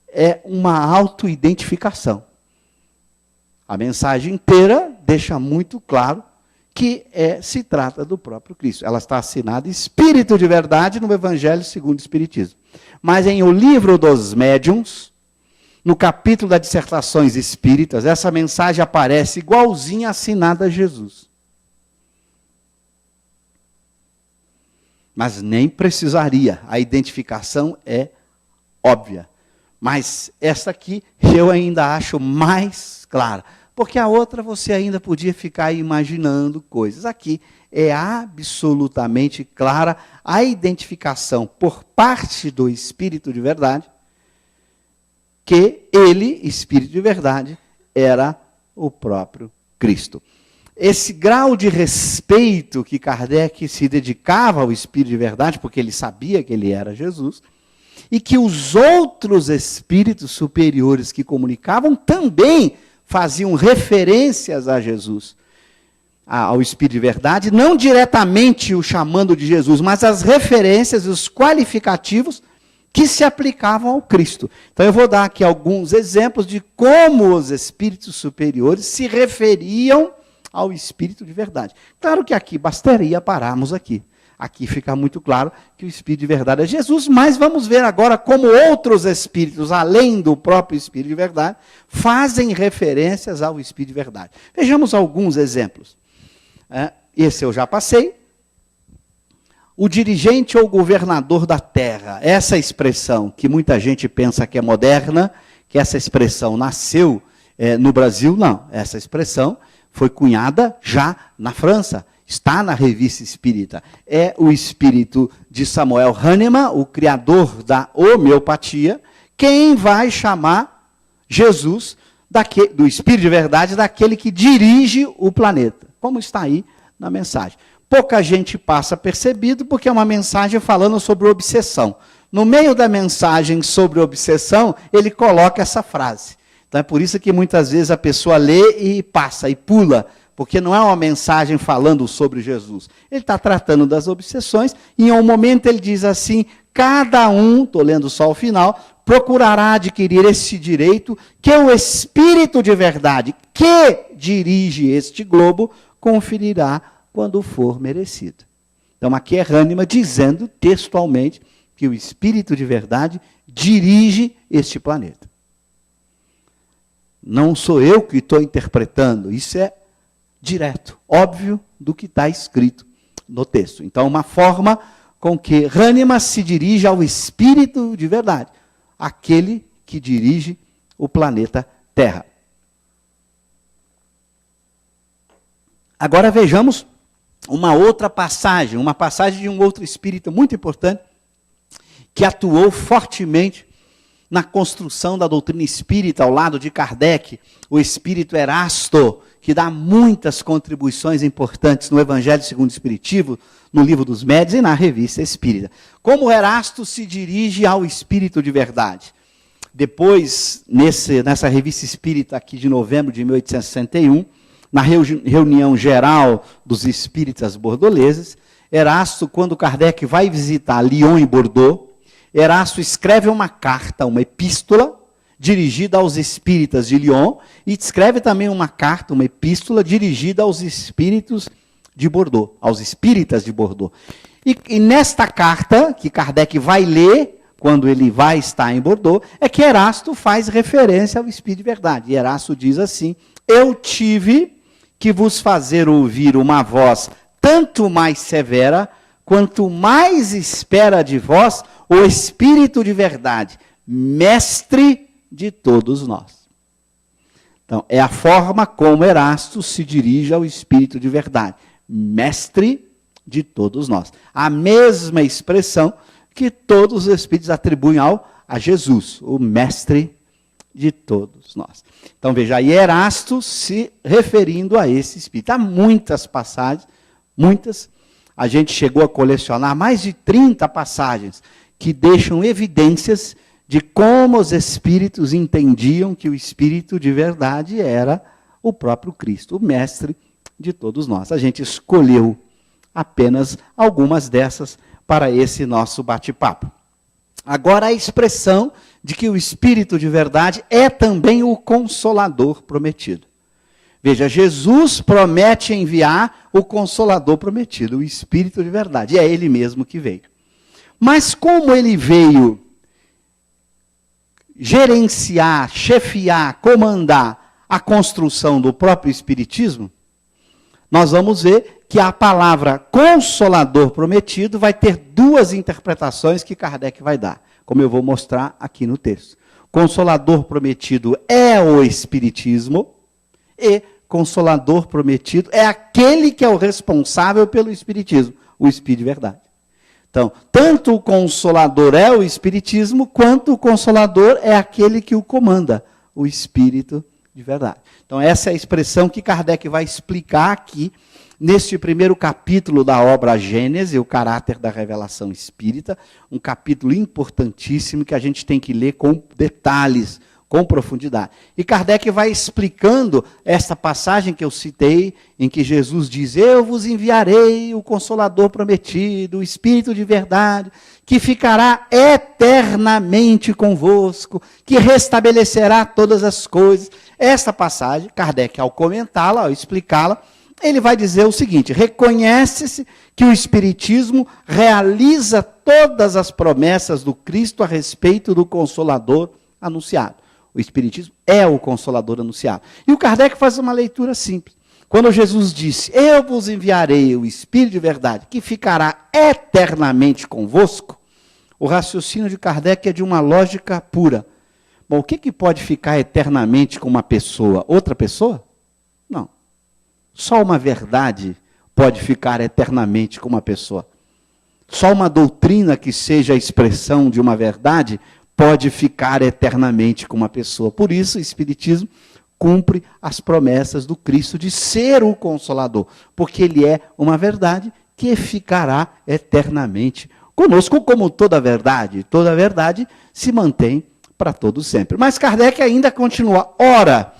é uma autoidentificação. A mensagem inteira deixa muito claro que se trata do próprio Cristo. Ela está assinada Espírito de Verdade no Evangelho segundo o Espiritismo. Mas em O Livro dos Médiuns, no capítulo das dissertações espíritas, essa mensagem aparece igualzinha assinada a Jesus. Mas nem precisaria, a identificação é óbvia. Mas essa aqui eu ainda acho mais clara, porque a outra você ainda podia ficar imaginando coisas. Aqui é absolutamente clara a identificação por parte do Espírito de Verdade, que ele, Espírito de Verdade, era o próprio Cristo. Esse grau de respeito que Kardec se dedicava ao Espírito de Verdade, porque ele sabia que ele era Jesus, e que os outros espíritos superiores que comunicavam também faziam referências a Jesus, ao Espírito de Verdade, não diretamente o chamando de Jesus, mas as referências, os qualificativos que se aplicavam ao Cristo. Então eu vou dar aqui alguns exemplos de como os espíritos superiores se referiam ao Espírito de Verdade. Claro que aqui bastaria pararmos aqui. Aqui fica muito claro que o Espírito de Verdade é Jesus, mas vamos ver agora como outros espíritos, além do próprio Espírito de Verdade, fazem referências ao Espírito de Verdade. Vejamos alguns exemplos. Esse eu já passei. O dirigente ou governador da terra, essa expressão que muita gente pensa que é moderna, que essa expressão nasceu no Brasil, não. Essa expressão foi cunhada já na França, está na Revista Espírita. É o espírito de Samuel Hahnemann, o criador da homeopatia, quem vai chamar Jesus do Espírito de Verdade, daquele que dirige o planeta, como está aí na mensagem. pouca gente passa percebido, porque é uma mensagem falando sobre obsessão. No meio da mensagem sobre obsessão, ele coloca essa frase. Então é por isso que muitas vezes a pessoa lê e passa, e pula, porque não é uma mensagem falando sobre Jesus. Ele está tratando das obsessões, e em um momento ele diz assim, cada um, estou lendo só o final, procurará adquirir esse direito que o Espírito de verdade, que dirige este globo, conferirá quando for merecido. Então aqui é Hahnemann dizendo textualmente que o Espírito de verdade dirige este planeta. Não sou eu que estou interpretando, isso é direto, óbvio do que está escrito no texto. Então, uma forma com que Hahnemann se dirige ao Espírito de verdade, aquele que dirige o planeta Terra. Agora vejamos uma outra passagem, uma passagem de um outro espírito muito importante, que atuou fortemente na construção da doutrina espírita ao lado de Kardec, o espírito Erasto, que dá muitas contribuições importantes no Evangelho segundo o Espiritismo, no Livro dos Médiuns e na Revista Espírita. Como Erasto se dirige ao espírito de verdade? Depois, nessa Revista Espírita aqui de novembro de 1861, na reunião geral dos espíritas bordoleses, Erasto, quando Kardec vai visitar Lyon e Bordeaux, Erasto escreve uma carta, uma epístola, dirigida aos espíritas de Lyon, e escreve também uma carta, uma epístola, dirigida aos espíritos de Bordeaux, aos espíritas de Bordeaux. E nesta carta, que Kardec vai ler, quando ele vai estar em Bordeaux, é que Erasto faz referência ao Espírito de verdade. E Erasto diz assim, eu tive que vos fazer ouvir uma voz tanto mais severa, quanto mais espera de vós o Espírito de verdade, mestre de todos nós. Então, é a forma como Erasto se dirige ao Espírito de verdade, mestre de todos nós. A mesma expressão que todos os Espíritos atribuem a Jesus, o mestre de todos nós. Então, veja, aí Erasto se referindo a esse Espírito. Há muitas passagens, muitas. A gente chegou a colecionar mais de 30 passagens que deixam evidências de como os espíritos entendiam que o Espírito de verdade era o próprio Cristo, o mestre de todos nós. A gente escolheu apenas algumas dessas para esse nosso bate-papo. Agora, a expressão de que o Espírito de verdade é também o Consolador prometido. Veja, Jesus promete enviar o Consolador prometido, o Espírito de verdade, e é Ele mesmo que veio. Mas como Ele veio gerenciar, chefiar, comandar a construção do próprio Espiritismo, nós vamos ver que a palavra Consolador prometido vai ter duas interpretações que Kardec vai dar, como eu vou mostrar aqui no texto. Consolador prometido é o Espiritismo e Consolador prometido é aquele que é o responsável pelo Espiritismo, o Espírito de verdade. Então, tanto o Consolador é o Espiritismo, quanto o Consolador é aquele que o comanda, o Espírito de verdade. Então, essa é a expressão que Kardec vai explicar aqui, neste primeiro capítulo da obra Gênese, o caráter da revelação espírita, um capítulo importantíssimo que a gente tem que ler com detalhes, com profundidade. E Kardec vai explicando essa passagem que eu citei, em que Jesus diz, eu vos enviarei o Consolador prometido, o Espírito de verdade, que ficará eternamente convosco, que restabelecerá todas as coisas. Essa passagem, Kardec, ao comentá-la, ao explicá-la, ele vai dizer o seguinte, reconhece-se que o Espiritismo realiza todas as promessas do Cristo a respeito do Consolador anunciado. O Espiritismo é o Consolador anunciado. E o Kardec faz uma leitura simples. Quando Jesus disse, eu vos enviarei o Espírito de verdade, que ficará eternamente convosco, o raciocínio de Kardec é de uma lógica pura. Bom, o que pode ficar eternamente com uma pessoa? Outra pessoa? Não. Só uma verdade pode ficar eternamente com uma pessoa. Só uma doutrina que seja a expressão de uma verdade pode ficar eternamente com uma pessoa. Por isso, o Espiritismo cumpre as promessas do Cristo de ser o Consolador, porque ele é uma verdade que ficará eternamente conosco, como toda verdade se mantém para todo sempre. Mas Kardec ainda continua, ora,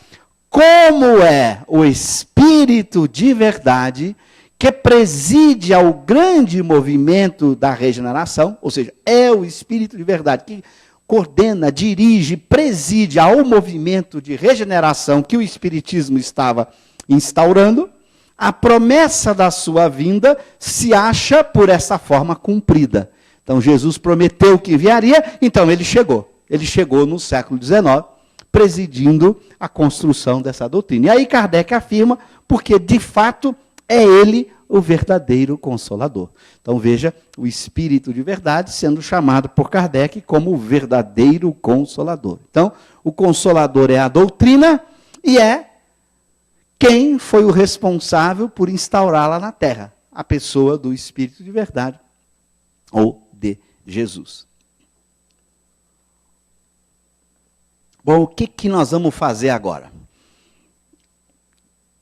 como é o Espírito de verdade que preside ao grande movimento da regeneração, ou seja, é o Espírito de verdade que coordena, dirige, preside ao movimento de regeneração que o Espiritismo estava instaurando, a promessa da sua vinda se acha por essa forma cumprida. Então Jesus prometeu que enviaria, então ele chegou. Ele chegou no século XIX, presidindo a construção dessa doutrina. E aí Kardec afirma, porque de fato é ele o verdadeiro Consolador. Então veja, o Espírito de verdade sendo chamado por Kardec como o verdadeiro Consolador. Então, o Consolador é a doutrina e é quem foi o responsável por instaurá-la na Terra, a pessoa do Espírito de verdade, ou de Jesus. Bom, o que nós vamos fazer agora?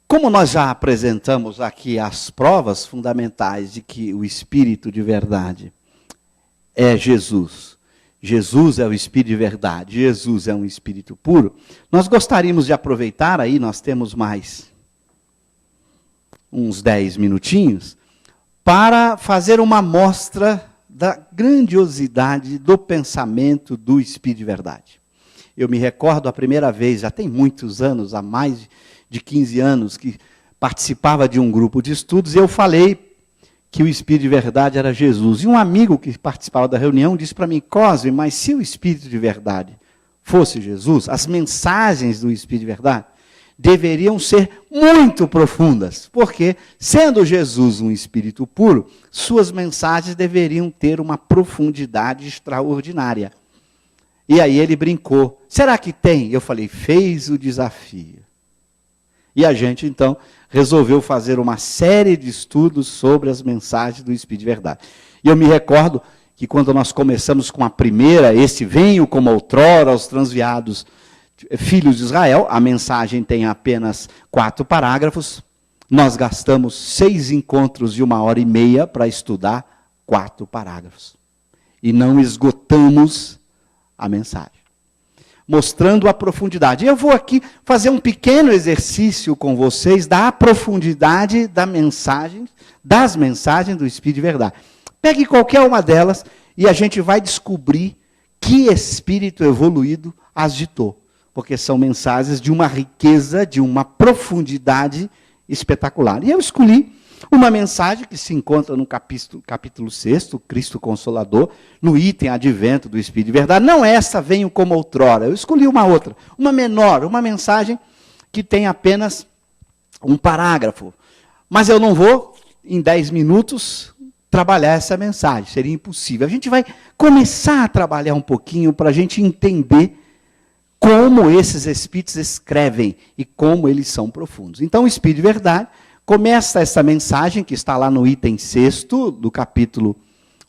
Como nós já apresentamos aqui as provas fundamentais de que o Espírito de verdade é Jesus, Jesus é o Espírito de verdade, Jesus é um Espírito puro, nós gostaríamos de aproveitar, aí nós temos mais uns 10 minutinhos, para fazer uma amostra da grandiosidade do pensamento do Espírito de verdade. Eu me recordo a primeira vez, já tem muitos anos, há mais de 15 anos, que participava de um grupo de estudos, e eu falei que o Espírito de verdade era Jesus. E um amigo que participava da reunião disse para mim, Cosme, mas se o Espírito de verdade fosse Jesus, as mensagens do Espírito de verdade deveriam ser muito profundas, porque, sendo Jesus um Espírito puro, suas mensagens deveriam ter uma profundidade extraordinária. E aí ele brincou, será que tem? Eu falei, fez o desafio. E a gente, então, resolveu fazer uma série de estudos sobre as mensagens do Espírito de verdade. E eu me recordo que quando nós começamos com a primeira, esse venho como outrora aos transviados filhos de Israel, a mensagem tem apenas 4 parágrafos, nós gastamos 6 encontros de 1h30 para estudar 4 parágrafos. E não esgotamos a mensagem, mostrando a profundidade. Eu vou aqui fazer um pequeno exercício com vocês da profundidade da mensagem, das mensagens do Espírito de verdade. Pegue qualquer uma delas e a gente vai descobrir que espírito evoluído as ditou, porque são mensagens de uma riqueza, de uma profundidade espetacular. E eu escolhi uma mensagem que se encontra no capítulo 6, Cristo Consolador, no item Advento do Espírito de Verdade. Não essa, venho como outrora. Eu escolhi uma outra, uma menor, uma mensagem que tem apenas um parágrafo. Mas eu não vou, em 10 minutos, trabalhar essa mensagem. Seria impossível. A gente vai começar a trabalhar um pouquinho para a gente entender como esses espíritos escrevem e como eles são profundos. Então, o Espírito de Verdade começa essa mensagem, que está lá no item 6º do capítulo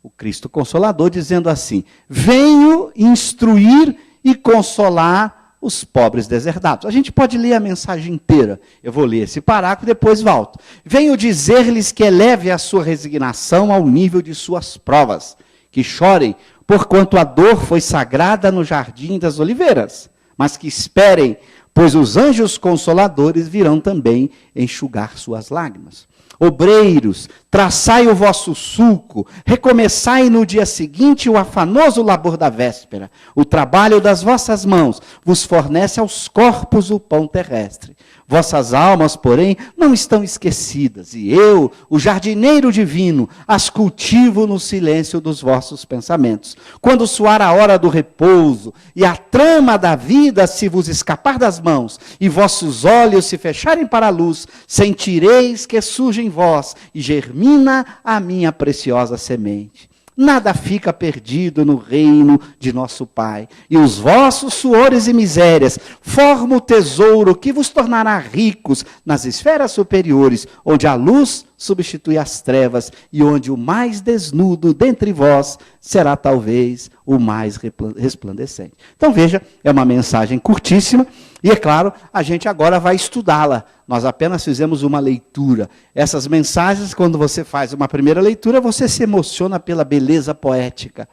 O Cristo Consolador, dizendo assim, venho instruir e consolar os pobres deserdados. A gente pode ler a mensagem inteira. Eu vou ler esse parágrafo e depois volto. Venho dizer-lhes que eleve a sua resignação ao nível de suas provas, que chorem, porquanto a dor foi sagrada no jardim das oliveiras, mas que esperem, pois os anjos consoladores virão também enxugar suas lágrimas. Obreiros, traçai o vosso sulco, recomeçai no dia seguinte o afanoso labor da véspera. O trabalho das vossas mãos vos fornece aos corpos o pão terrestre. Vossas almas, porém, não estão esquecidas, e eu, o jardineiro divino, as cultivo no silêncio dos vossos pensamentos. Quando soar a hora do repouso, e a trama da vida se vos escapar das mãos, e vossos olhos se fecharem para a luz, sentireis que surge em vós, e germina a minha preciosa semente. Nada fica perdido no reino de nosso Pai. E os vossos suores e misérias formam o tesouro que vos tornará ricos nas esferas superiores, onde a luz substitui as trevas, e onde o mais desnudo dentre vós será talvez o mais resplandecente. Então veja, é uma mensagem curtíssima, e é claro, a gente agora vai estudá-la. Nós apenas fizemos uma leitura. Essas mensagens, quando você faz uma primeira leitura, você se emociona pela beleza poética,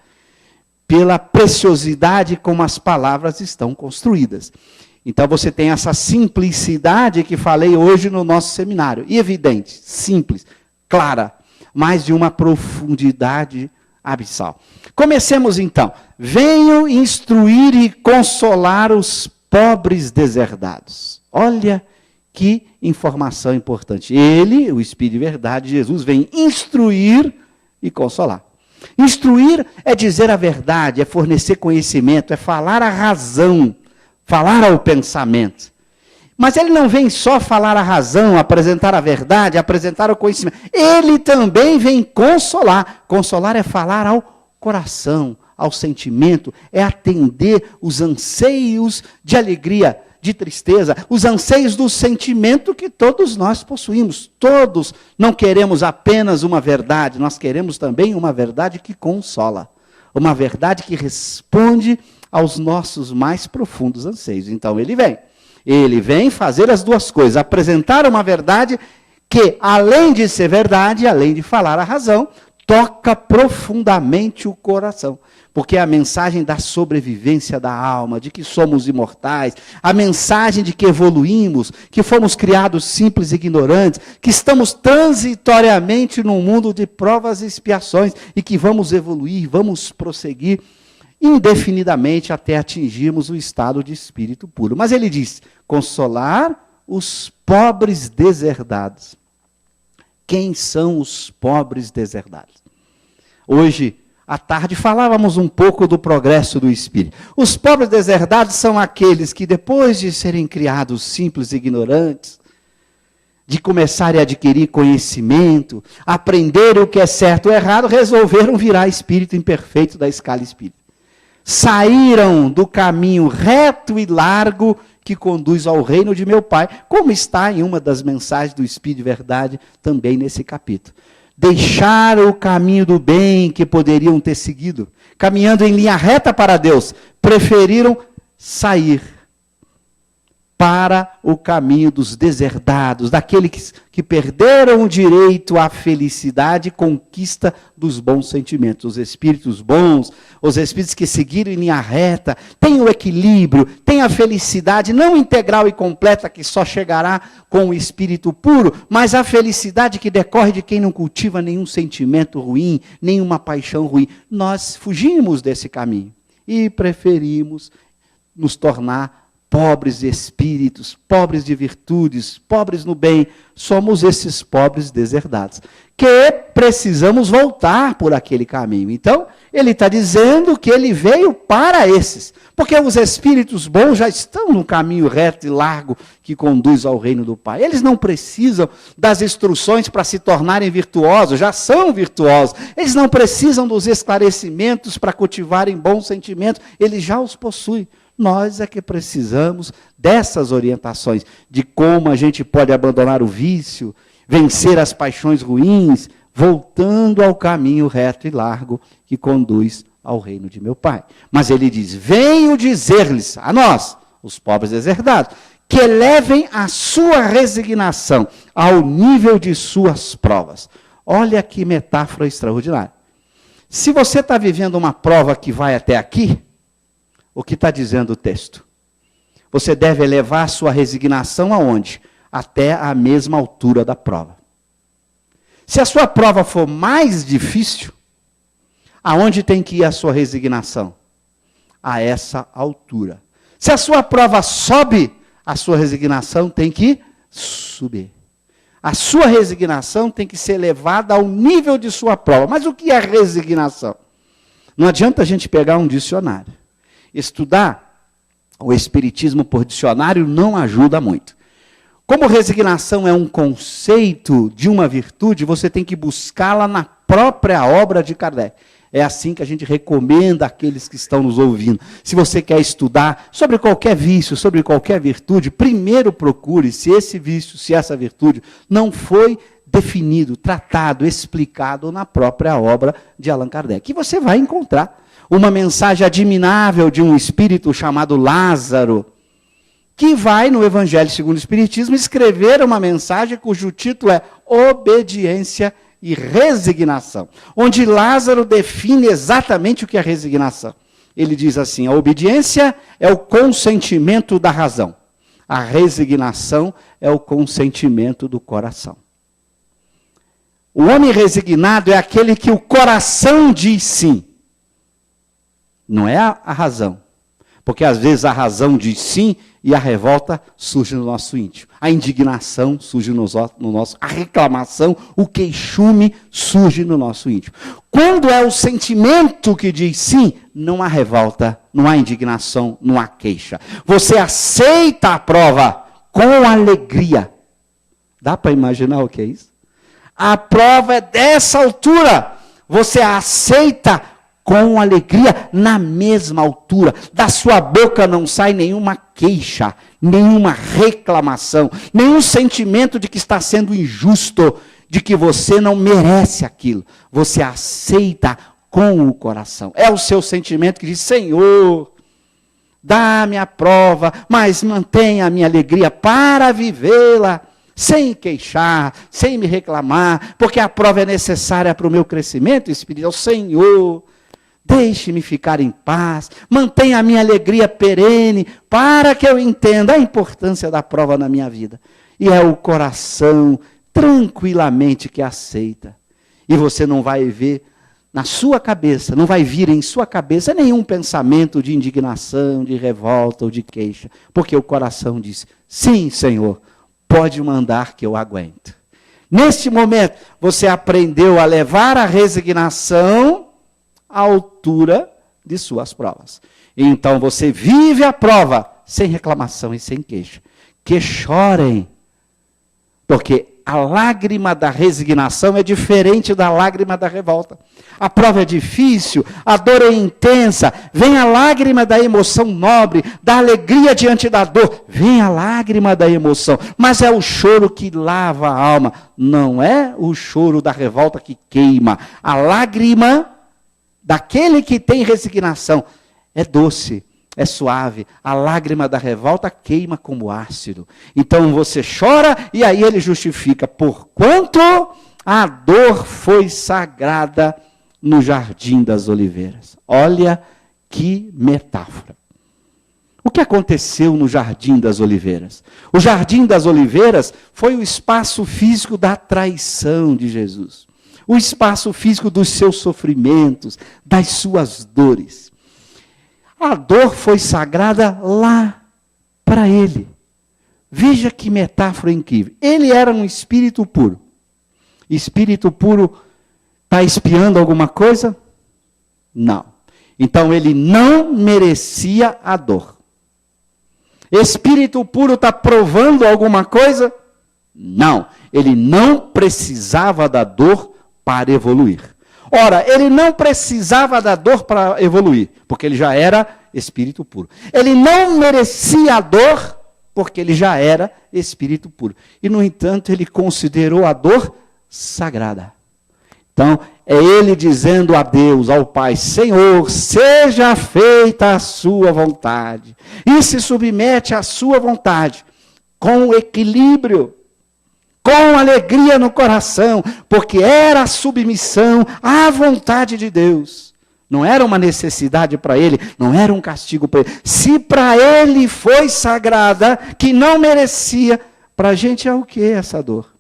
pela preciosidade como as palavras estão construídas. Então você tem essa simplicidade que falei hoje no nosso seminário. E evidente, simples, clara, mas de uma profundidade abissal. Comecemos então. Venho instruir e consolar os pobres deserdados. Olha que informação importante. Ele, o Espírito de verdade, Jesus, vem instruir e consolar. Instruir é dizer a verdade, é fornecer conhecimento, é falar a razão, falar ao pensamento. Mas ele não vem só falar a razão, apresentar a verdade, apresentar o conhecimento. Ele também vem consolar. Consolar é falar ao coração, ao sentimento, é atender os anseios de alegria, de tristeza, os anseios do sentimento que todos nós possuímos. Todos não queremos apenas uma verdade, nós queremos também uma verdade que consola. Uma verdade que responde aos nossos mais profundos anseios. Então ele vem fazer as duas coisas, apresentar uma verdade que, além de ser verdade, além de falar a razão, toca profundamente o coração. Porque é a mensagem da sobrevivência da alma, de que somos imortais, a mensagem de que evoluímos, que fomos criados simples e ignorantes, que estamos transitoriamente num mundo de provas e expiações, e que vamos evoluir, vamos prosseguir indefinidamente até atingirmos o estado de espírito puro. Mas ele diz, consolar os pobres deserdados. Quem são os pobres deserdados? Hoje, à tarde, falávamos um pouco do progresso do Espírito. Os pobres deserdados são aqueles que, depois de serem criados simples e ignorantes, de começarem a adquirir conhecimento, aprender o que é certo ou errado, resolveram virar espírito imperfeito da escala espírita. Saíram do caminho reto e largo que conduz ao reino de meu Pai, como está em uma das mensagens do Espírito de Verdade, também nesse capítulo. Deixaram o caminho do bem que poderiam ter seguido, caminhando em linha reta para Deus, preferiram sair para o caminho dos deserdados, daqueles que perderam o direito à felicidade e conquista dos bons sentimentos. Os espíritos bons, os espíritos que seguiram em linha reta, têm o equilíbrio, têm a felicidade não integral e completa que só chegará com o espírito puro, mas a felicidade que decorre de quem não cultiva nenhum sentimento ruim, nenhuma paixão ruim. Nós fugimos desse caminho e preferimos nos tornar pobres de espíritos, pobres de virtudes, pobres no bem, somos esses pobres deserdados, que precisamos voltar por aquele caminho. Então, ele está dizendo que ele veio para esses, porque os espíritos bons já estão no caminho reto e largo que conduz ao reino do Pai. Eles não precisam das instruções para se tornarem virtuosos, já são virtuosos. Eles não precisam dos esclarecimentos para cultivarem bons sentimentos, eles já os possuem. Nós é que precisamos dessas orientações, de como a gente pode abandonar o vício, vencer as paixões ruins, voltando ao caminho reto e largo que conduz ao reino de meu Pai. Mas ele diz, venho dizer-lhes, a nós, os pobres deserdados, que elevem a sua resignação ao nível de suas provas. Olha que metáfora extraordinária. Se você está vivendo uma prova que vai até aqui, o que está dizendo o texto? Você deve elevar a sua resignação aonde? Até a mesma altura da prova. Se a sua prova for mais difícil, aonde tem que ir a sua resignação? A essa altura. Se a sua prova sobe, a sua resignação tem que subir. A sua resignação tem que ser elevada ao nível de sua prova. Mas o que é resignação? Não adianta a gente pegar um dicionário. Estudar o Espiritismo por dicionário não ajuda muito. Como resignação é um conceito de uma virtude, você tem que buscá-la na própria obra de Kardec. É assim que a gente recomenda àqueles que estão nos ouvindo. Se você quer estudar sobre qualquer vício, sobre qualquer virtude, primeiro procure se esse vício, se essa virtude não foi definido, tratado, explicado na própria obra de Allan Kardec. E você vai encontrar uma mensagem admirável de um espírito chamado Lázaro, que vai, no Evangelho segundo o Espiritismo, escrever uma mensagem cujo título é Obediência e Resignação, onde Lázaro define exatamente o que é resignação. Ele diz assim: a obediência é o consentimento da razão, a resignação é o consentimento do coração. O homem resignado é aquele que o coração diz sim, não é a razão. Porque às vezes a razão diz sim e a revolta surge no nosso íntimo. A indignação surge no nosso, a reclamação, o queixume surge no nosso íntimo. Quando é o sentimento que diz sim, não há revolta, não há indignação, não há queixa. Você aceita a prova com alegria. Dá para imaginar o que é isso? A prova é dessa altura. Você a aceita com alegria, na mesma altura. Da sua boca não sai nenhuma queixa, nenhuma reclamação, nenhum sentimento de que está sendo injusto, de que você não merece aquilo. Você aceita com o coração. É o seu sentimento que diz: Senhor, dá-me a prova, mas mantenha a minha alegria para vivê-la, sem queixar, sem me reclamar, porque a prova é necessária para o meu crescimento espiritual. Senhor, deixe-me ficar em paz, mantenha a minha alegria perene, para que eu entenda a importância da prova na minha vida. E é o coração tranquilamente que aceita. E você não vai ver na sua cabeça, não vai vir em sua cabeça nenhum pensamento de indignação, de revolta ou de queixa. Porque o coração diz: sim, Senhor, pode mandar que eu aguento. Neste momento, você aprendeu a levar a resignação à altura de suas provas. Então você vive a prova sem reclamação e sem queixa. Que chorem, porque a lágrima da resignação é diferente da lágrima da revolta. A prova é difícil, a dor é intensa, vem a lágrima da emoção nobre, da alegria diante da dor, vem a lágrima da emoção, mas é o choro que lava a alma, não é o choro da revolta que queima. A lágrima daquele que tem resignação é doce, é suave. A lágrima da revolta queima como ácido. Então você chora e aí ele justifica: porquanto a dor foi sagrada no Jardim das Oliveiras. Olha que metáfora. O que aconteceu no Jardim das Oliveiras? O Jardim das Oliveiras foi o espaço físico da traição de Jesus. O espaço físico dos seus sofrimentos, das suas dores. A dor foi sagrada lá para ele. Veja que metáfora incrível. Ele era um espírito puro. Espírito puro está espiando alguma coisa? Não. Então ele não merecia a dor. Espírito puro está provando alguma coisa? Não. Ele não precisava da dor para evoluir. Ora, ele não precisava da dor para evoluir, porque ele já era espírito puro. Ele não merecia a dor, porque ele já era espírito puro. E, no entanto, ele considerou a dor sagrada. Então, é ele dizendo a Deus, ao Pai: Senhor, seja feita a sua vontade. E se submete à sua vontade, com equilíbrio, com alegria no coração, porque era a submissão à vontade de Deus. Não era uma necessidade para ele, não era um castigo para ele. Se para ele foi sagrada, que não merecia, para a gente é o que essa dor?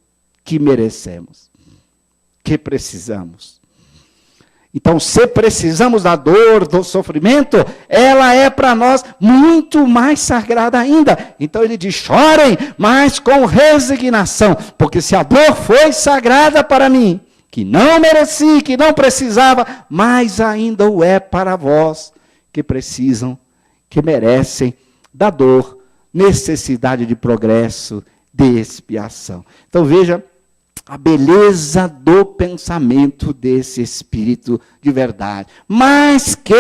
Que merecemos, que precisamos. Então, se precisamos da dor, do sofrimento, ela é para nós muito mais sagrada ainda. Então ele diz: chorem, mas com resignação, porque se a dor foi sagrada para mim, que não mereci, que não precisava, mais ainda o é para vós, que precisam, que merecem da dor, necessidade de progresso, de expiação. Então veja a beleza do pensamento desse Espírito de verdade. Mas que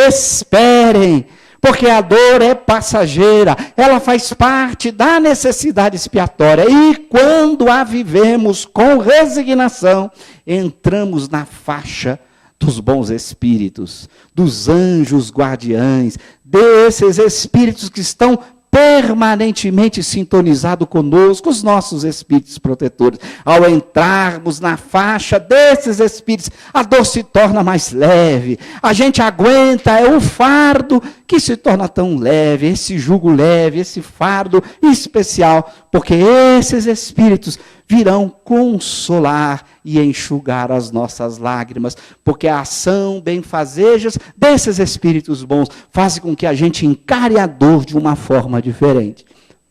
esperem, porque a dor é passageira, ela faz parte da necessidade expiatória. E quando a vivemos com resignação, entramos na faixa dos bons espíritos, dos anjos guardiães, desses espíritos que estão permanentemente sintonizados conosco, os nossos espíritos protetores. Ao entrarmos na faixa desses espíritos, a dor se torna mais leve, a gente aguenta, é o fardo que se torna tão leve, esse jugo leve, esse fardo especial, porque esses espíritos virão consolar e enxugar as nossas lágrimas, porque a ação benfazejas desses espíritos bons faz com que a gente encare a dor de uma forma diferente.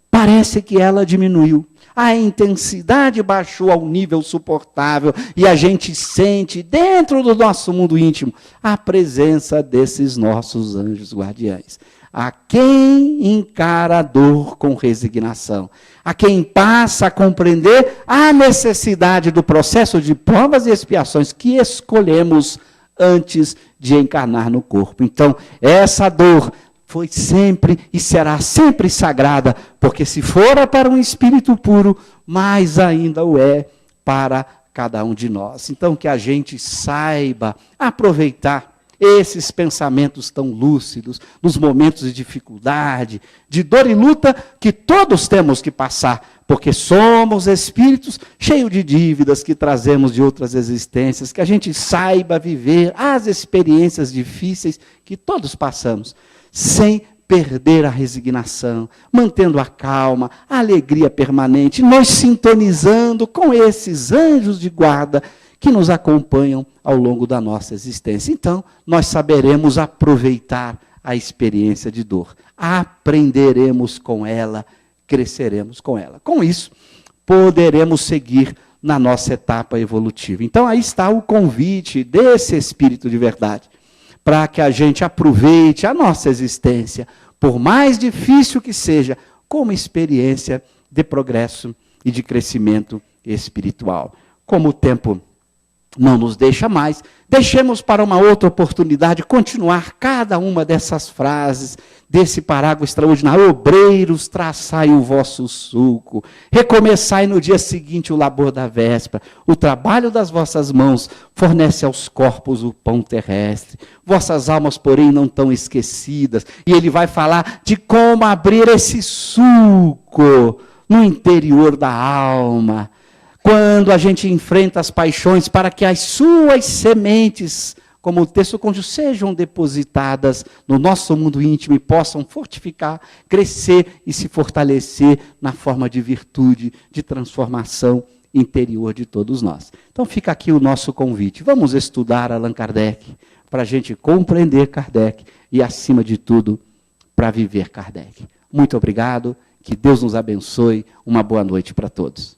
Parece que ela diminuiu, a intensidade baixou ao nível suportável e a gente sente dentro do nosso mundo íntimo a presença desses nossos anjos guardiães. A quem encara a dor com resignação, a quem passa a compreender a necessidade do processo de provas e expiações que escolhemos antes de encarnar no corpo. Então, essa dor foi sempre e será sempre sagrada, porque se fora para um espírito puro, mais ainda o é para cada um de nós. Então, que a gente saiba aproveitar esses pensamentos tão lúcidos, nos momentos de dificuldade, de dor e luta que todos temos que passar, porque somos espíritos cheios de dívidas que trazemos de outras existências, que a gente saiba viver as experiências difíceis que todos passamos, sem perder a resignação, mantendo a calma, a alegria permanente, nos sintonizando com esses anjos de guarda que nos acompanham ao longo da nossa existência. Então, nós saberemos aproveitar a experiência de dor, aprenderemos com ela, cresceremos com ela. Com isso, poderemos seguir na nossa etapa evolutiva. Então, aí está o convite desse Espírito de verdade, para que a gente aproveite a nossa existência, por mais difícil que seja, como experiência de progresso e de crescimento espiritual. Como o tempo não nos deixa mais, deixemos para uma outra oportunidade continuar cada uma dessas frases, desse parágrafo extraordinário. Obreiros, traçai o vosso sulco, recomeçai no dia seguinte o labor da véspera, o trabalho das vossas mãos fornece aos corpos o pão terrestre, vossas almas, porém, não estão esquecidas. E ele vai falar de como abrir esse sulco no interior da alma, quando a gente enfrenta as paixões, para que as suas sementes, como o texto condiz, sejam depositadas no nosso mundo íntimo e possam fortificar, crescer e se fortalecer na forma de virtude, de transformação interior de todos nós. Então fica aqui o nosso convite. Vamos estudar Allan Kardec, para a gente compreender Kardec e, acima de tudo, para viver Kardec. Muito obrigado, que Deus nos abençoe, uma boa noite para todos.